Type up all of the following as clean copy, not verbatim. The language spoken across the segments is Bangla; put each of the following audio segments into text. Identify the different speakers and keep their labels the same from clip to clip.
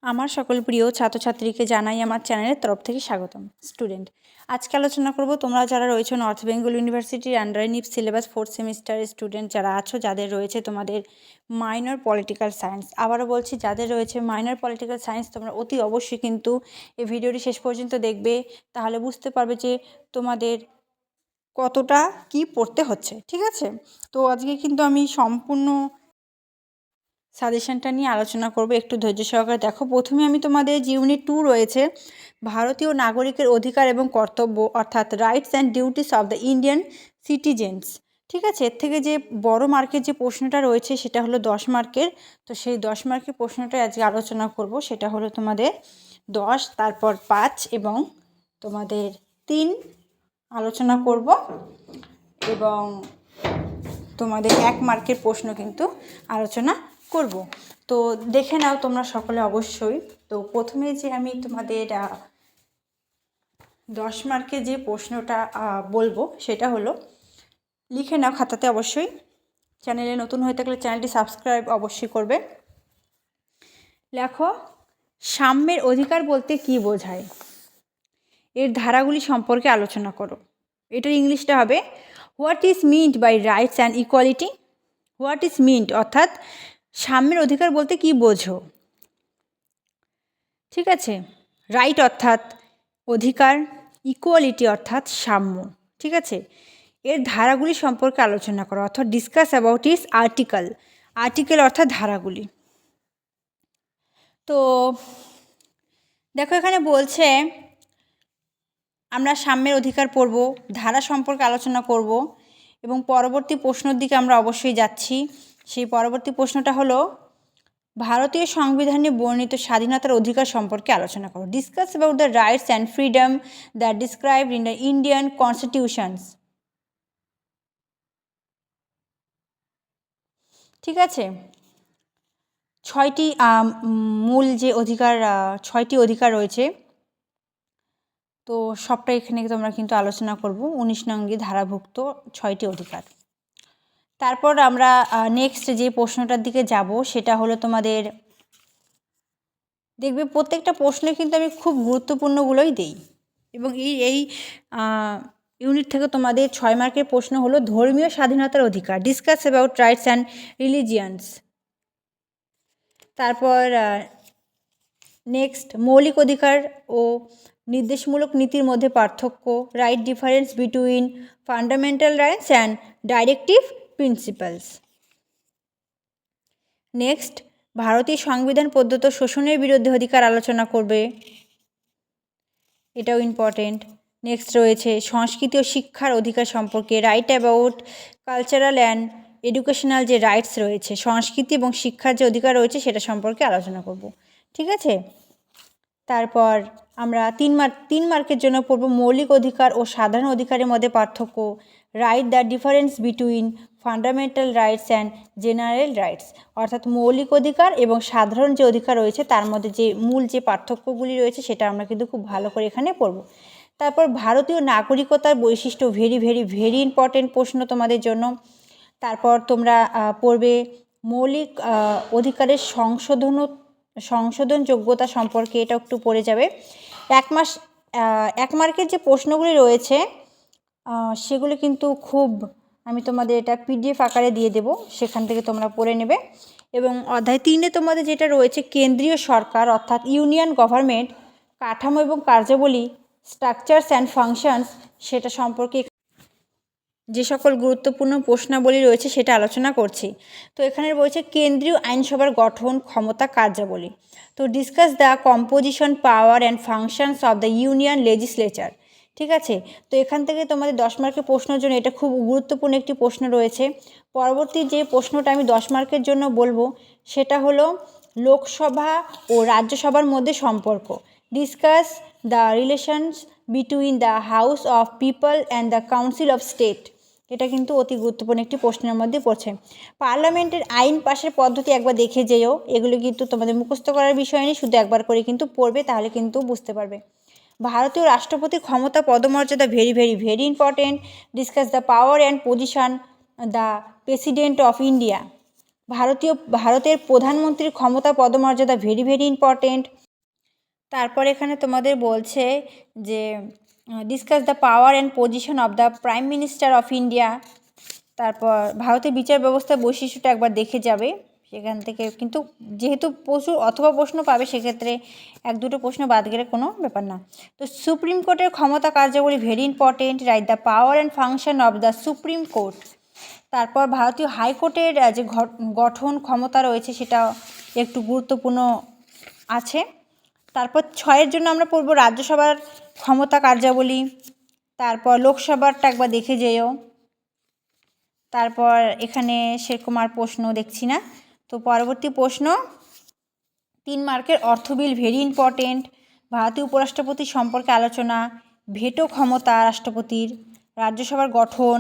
Speaker 1: আমার সকল প্রিয় ছাত্রছাত্রীকে জানাই আমার চ্যানেলের তরফ থেকে স্বাগতম। স্টুডেন্ট, আজকে আলোচনা করব তোমরা যারা রয়েছে নর্থ বেঙ্গল ইউনিভার্সিটির আন্ডারে নিপ সিলেবাস 4th সেমিস্টারের স্টুডেন্ট যারা আছো, যাদের রয়েছে তোমাদের মাইনর পলিটিক্যাল সায়েন্স। আবারও বলছি, যাদের রয়েছে মাইনর পলিটিক্যাল সায়েন্স, তোমরা অতি অবশ্যই কিন্তু এই ভিডিওটি শেষ পর্যন্ত দেখবে, তাহলে বুঝতে পারবে যে তোমাদের কতটা কি পড়তে হচ্ছে। ঠিক আছে, তো আজকে কিন্তু আমি সম্পূর্ণ সাজেশনটা নিয়ে আলোচনা করব, একটু ধৈর্য সহকারে দেখো। প্রথমে আমি তোমাদের যে ইউনিট 2 রয়েছে ভারতীয় নাগরিকের অধিকার এবং কর্তব্য, অর্থাৎ rights and duties of the Indian citizens. ঠিক আছে, এর থেকে যে বড় মার্কের যে প্রশ্নটা রয়েছে সেটা হলো 10 মার্কের। তো সেই 10 মার্কের প্রশ্নটাই আজকে আলোচনা করব। সেটা হলো তোমাদের 10, তারপর 5 এবং তোমাদের 3 আলোচনা করব, এবং তোমাদের 1 মার্কের প্রশ্ন কিন্তু আলোচনা করব। তো দেখে নাও তোমরা সকলে অবশ্যই। তো প্রথমে যে আমি তোমাদের 10 মার্কের যে প্রশ্নটা বলবো সেটা হলো, লিখে নাও খাতাতে অবশ্যই। চ্যানেলে নতুন হয়ে থাকলে চ্যানেলটি সাবস্ক্রাইব অবশ্যই করবে। লেখো, সাম্যের অধিকার বলতে কি বোঝায়? এর ধারাগুলি সম্পর্কে আলোচনা করো। এটার ইংলিশটা হবে, what is meant by rights and equality? What is meant অর্থাৎ সাম্যের অধিকার বলতে কি বোঝো? ঠিক আছে, রাইট অর্থাৎ অধিকার, ইকুয়ালিটি অর্থাৎ সাম্য। ঠিক আছে, এর ধারাগুলি সম্পর্কে আলোচনা করো, অর্থাৎ discuss about is article. Article অর্থাৎ ধারাগুলি। তো দেখো, এখানে বলছে আমরা সাম্যের অধিকার পড়ব, ধারা সম্পর্কে আলোচনা করব, এবং পরবর্তী প্রশ্নের দিকে আমরা অবশ্যই যাচ্ছি। সেই পরবর্তী প্রশ্নটা হলো, ভারতীয় সংবিধানে বর্ণিত স্বাধীনতার অধিকার সম্পর্কে আলোচনা করো। Discuss about the rights and freedom that described in the Indian constitutions. ঠিক আছে, 6টি মূল যে অধিকার, 6টি অধিকার রয়েছে, তো সবটা এখানে তোমরা কিন্তু আলোচনা করব। 19 নঙ্গে ধারাভুক্ত 6টি অধিকার। তারপর আমরা নেক্সট যে প্রশ্নটার দিকে যাব সেটা হলো তোমাদের, দেখবে প্রত্যেকটা প্রশ্নে কিন্তু আমি খুব গুরুত্বপূর্ণগুলোই দেই, এবং এই ইউনিট থেকে তোমাদের 6 মার্কের প্রশ্ন হলো ধর্মীয় স্বাধীনতার অধিকার। Discuss about rights and religions. তারপর নেক্সট, মৌলিক অধিকার ও নির্দেশমূলক নীতির মধ্যে পার্থক্য। Right difference between fundamental rights and directive principles. Next, ভারতীয় সংবিধান প্রদত্ত শোষণের বিরুদ্ধে অধিকার আলোচনা করবে, এটাও ইম্পর্টেন্ট। নেক্সট রয়েছে সংস্কৃতি ও শিক্ষার অধিকার সম্পর্কে। Right about cultural and educational যে রাইটস রয়েছে, সংস্কৃতি এবং শিক্ষার যে অধিকার রয়েছে সেটা সম্পর্কে আলোচনা করব। ঠিক আছে, তারপর আমরা 3 মার্কের জন্য পড়ব মৌলিক অধিকার ও সাধারণ অধিকারের মধ্যে পার্থক্য। Write the difference between fundamental rights and general rights, অর্থাৎ মৌলিক অধিকার এবং সাধারণ যে অধিকার রয়েছে তার মধ্যে যে মূল যে পার্থক্যগুলি রয়েছে সেটা আমরা কিন্তু খুব ভালো করে এখানে পড়ব। তারপর ভারতীয় নাগরিকতার বৈশিষ্ট্য, ভেরি ভেরি ভেরি ইম্পর্টেন্ট প্রশ্ন তোমাদের জন্য। তারপর তোমরা পড়বে মৌলিক অধিকারের সংশোধন যোগ্যতা সম্পর্কে, এটা একটু পড়ে যাবে। 1 মার্কের যে প্রশ্নগুলি রয়েছে সেগুলো কিন্তু খুব, আমি তোমাদের এটা PDF আকারে দিয়ে দেব, সেখান থেকে তোমরা পড়ে নেবে। এবং অধ্যায় 3-এ তোমাদের যেটা রয়েছে কেন্দ্রীয় সরকার অর্থাৎ ইউনিয়ন গভর্নমেন্ট কাঠামো এবং কার্যাবলী, স্ট্রাকচারস অ্যান্ড ফাংশনস, সেটা সম্পর্কে যে সকল গুরুত্বপূর্ণ প্রশ্নাবলী রয়েছে সেটা আলোচনা করছি। তো এখানে রয়েছে কেন্দ্রীয় আইনসভার গঠন, ক্ষমতা, কার্যাবলী। তো discuss the composition, power and functions of the union legislature. ঠিক আছে, তো এখান থেকে তোমাদের 10 মার্কের প্রশ্নের জন্য এটা খুব গুরুত্বপূর্ণ একটি প্রশ্ন রয়েছে। পরবর্তী যে প্রশ্নটা আমি 10 মার্কের জন্য বলবো সেটা হলো লোকসভা ও রাজ্যসভার মধ্যে সম্পর্ক। Discuss the relations between the house of people and the council of state. এটা কিন্তু অতি গুরুত্বপূর্ণ একটি প্রশ্নের মধ্যে পড়ছে। পার্লামেন্টের আইন পাশের পদ্ধতি একবার দেখে যেও, এগুলো কিন্তু তোমাদের মুখস্থ করার বিষয় নেই, শুধু একবার করে কিন্তু পড়বে, তাহলে কিন্তু বুঝতে পারবে। ভারতীয় রাষ্ট্রপতির ক্ষমতা, পদমর্যাদা, very very very important. Discuss the power and position the president of India. ভারতের প্রধানমন্ত্রীর ক্ষমতা পদমর্যাদা ভেরি ভেরি ইম্পর্টেন্ট। তারপর এখানে তোমাদের বলছে যে discuss the power and position of the prime minister of India. তারপর ভারতের বিচার ব্যবস্থার বৈশিষ্ট্যটা একবার দেখে যাবে সেখান থেকে, কিন্তু যেহেতু প্রচুর অথবা প্রশ্ন পাবে সেক্ষেত্রে এক দুটো প্রশ্ন বাদ গেলে কোনো ব্যাপার না। তো সুপ্রিম কোর্টের ক্ষমতা কার্যাবলী very important, write the power and function of the supreme court. তারপর ভারতীয় হাইকোর্টের যে গঠন ক্ষমতা রয়েছে সেটা একটু গুরুত্বপূর্ণ আছে। তারপর 6-এর জন্য আমরা পড়ব রাজ্যসভার ক্ষমতা কার্যাবলী। তারপর লোকসভারটা একবার দেখে যেও। তারপর এখানে সেরকম আর প্রশ্ন দেখছি না। তো পরবর্তী প্রশ্ন 3 মার্কের অর্থ বিল ভেরি ইম্পর্টেন্ট, ভারতীয় উপরাষ্ট্রপতি সম্পর্কে আলোচনা, ভেটো ক্ষমতা রাষ্ট্রপতির, রাজ্যসভার গঠন,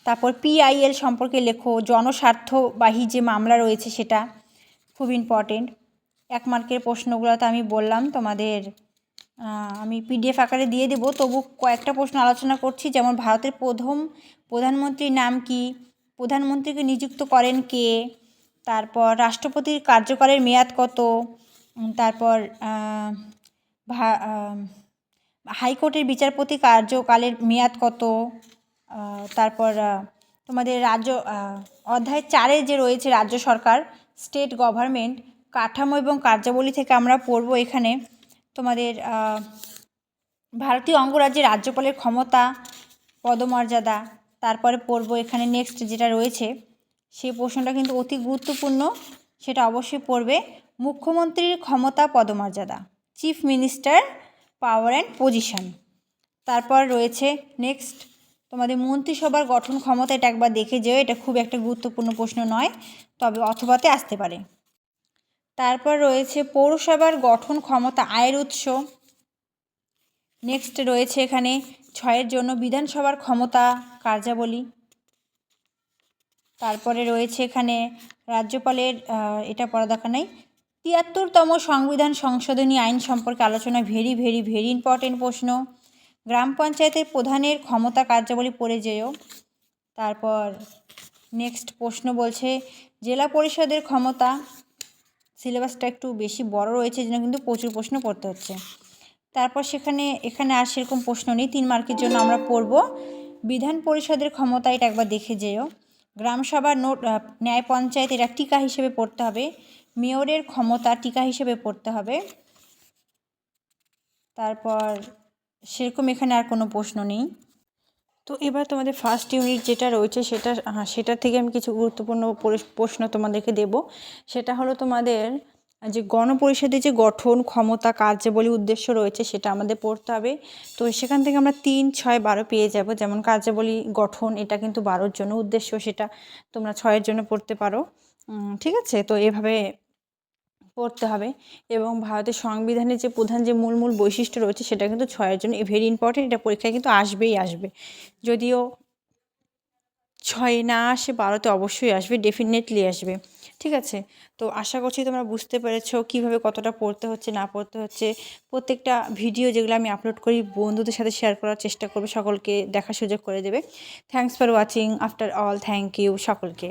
Speaker 1: তারপর PIL সম্পর্কে লেখো, জনস্বার্থবাহী যে মামলা রয়েছে সেটা খুব ইম্পর্টেন্ট। 1 মার্কের প্রশ্নগুলো তো আমি বললাম তোমাদের, আমি PDF আকারে দিয়ে দেবো, তবু কয়েকটা প্রশ্ন আলোচনা করছি। যেমন ভারতের প্রধানমন্ত্রীর নাম কি, প্রধানমন্ত্রীকে নিযুক্ত করেন কে, তারপর রাষ্ট্রপতির কার্যকালের মেয়াদ কত, তারপর হাইকোর্টের বিচারপতি কার্যকালের মেয়াদ কত, তারপর তোমাদের অধ্যায় 4-এ যে রয়েছে রাজ্য সরকার স্টেট গভর্নমেন্ট কাঠামো এবং কার্যাবলী থেকে আমরা পড়ব এখানে তোমাদের ভারতীয় অঙ্গরাজ্যের রাজ্যপালের ক্ষমতা পদমর্যাদা। তারপরে পড়ব এখানে নেক্সট যেটা রয়েছে সেই প্রশ্নটা কিন্তু অতি গুরুত্বপূর্ণ, সেটা অবশ্যই পড়বে, মুখ্যমন্ত্রীর ক্ষমতা পদমর্যাদা, chief minister power and position. তারপর রয়েছে নেক্সট তোমাদের মন্ত্রিসভার গঠন ক্ষমতা, এটা একবার দেখে যেও, এটা খুব একটা গুরুত্বপূর্ণ প্রশ্ন নয়, তবে অথবাতে আসতে পারে। তারপর রয়েছে পৌরসভার গঠন ক্ষমতা, আয়ের উৎস। নেক্সট রয়েছে এখানে 6-এর জন্য বিধানসভার ক্ষমতা কার্যাবলী। তারপরে রয়েছে এখানে রাজ্যপালের, এটা পড়া দরকার নেই, 73তম সংবিধান সংশোধনী আইন সম্পর্কে আলোচনা, ভেরি ভেরি ভেরি ইম্পর্টেন্ট প্রশ্ন। গ্রাম পঞ্চায়েতের প্রধানের ক্ষমতা কার্যাবলী পড়ে যেও। তারপর নেক্সট প্রশ্ন বলছে জেলা পরিষদের ক্ষমতা, সিলেবাসটা একটু বেশি বড় রয়েছে জন্য কিন্তু প্রচুর প্রশ্ন পড়তে হচ্ছে। তারপর এখানে আর সেরকম প্রশ্ন নেই, 3 মার্কের জন্য আমরা পড়ব বিধান পরিষদের ক্ষমতা, এটা একবার দেখে যেও। গ্রামসভার ন্যায় পঞ্চায়েত, এটা টিকা হিসেবে পড়তে হবে। মেয়রের ক্ষমতা টিকা হিসেবে পড়তে হবে। তারপর সেরকম এখানে আর কোনো প্রশ্ন নেই। তো এবার তোমাদের ফার্স্ট ইউনিট যেটা রয়েছে সেটা থেকে আমি কিছু গুরুত্বপূর্ণ প্রশ্ন তোমাদেরকে দেব। সেটা হলো তোমাদের যে গণপরিষদের যে গঠন ক্ষমতা কার্যাবলী উদ্দেশ্য রয়েছে সেটা আমাদের পড়তে হবে। তো সেখান থেকে আমরা 3, 6, 12 পেয়ে যাব। যেমন কার্যাবলী গঠন, এটা কিন্তু 12-র জন্য, উদ্দেশ্য সেটা তোমরা 6-এর জন্য পড়তে পারো, ঠিক আছে? তো এভাবে পড়তে হবে। এবং ভারতের সংবিধানের যে প্রধান যে মূল বৈশিষ্ট্য রয়েছে সেটা কিন্তু 6-এর জন্য ভেরি ইম্পর্টেন্ট, এটা পরীক্ষায় কিন্তু আসবেই আসবে। যদিও 6-এ না আসে 12-তে অবশ্যই আসবে, ডেফিনেটলি আসবে, ঠিক আছে? তো আশা করছি তোমরা বুঝতে পেরেছো কীভাবে কতটা পড়তে হচ্ছে না পড়তে হচ্ছে। প্রত্যেকটা ভিডিও যেগুলো আমি আপলোড করি বন্ধুদের সাথে শেয়ার করার চেষ্টা করবে, সকলকে দেখার সুযোগ করে দেবে। Thanks for watching after all, thank you সকলকে।